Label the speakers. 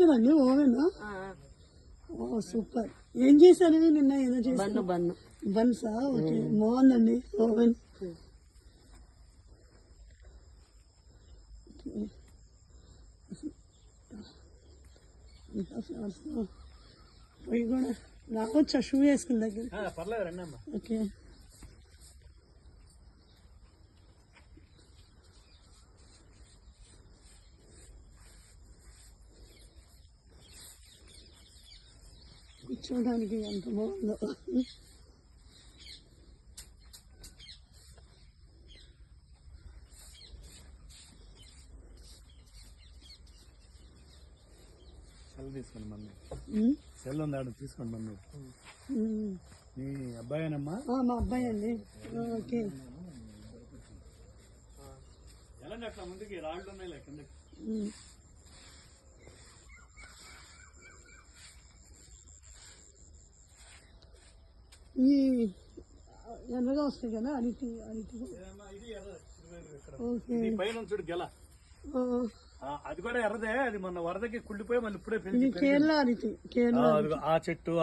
Speaker 1: కదండి ఓవెన్. ఓ సూపర్. ఏం చేశారు నిన్న? ఏదో చేశారు బన్సా. ఓకే బాగుందండి ఓవెన్. పోయి కూడా రావచ్చా? షూ వేసుకుని దగ్గర. ఓకే కూర్చోడానికి ఎంత బాగుందో.
Speaker 2: తీసుకోండి మమ్మీ, సెల్ ఉంది ఆడ తీసుకోండి మమ్మీ. మీ అబ్బాయేనమ్మా?
Speaker 1: మా అబ్బాయి అండి. ఓకే
Speaker 2: ఎలాంటి అట్లా ముందుకి రాళ్ళు ఉన్నాయి కిందకి.
Speaker 1: ఈ ఎర్రగా వస్తాయి కదా అరటి. ఓకే
Speaker 2: పైన చూడు గెల, అది కూడా ఎర్రదే. అది మొన్న వరదకి కుళ్ళిపోయి మళ్ళీ ఇప్పుడే
Speaker 1: కేరళ అరటి. కేరళ
Speaker 2: ఆ చెట్టు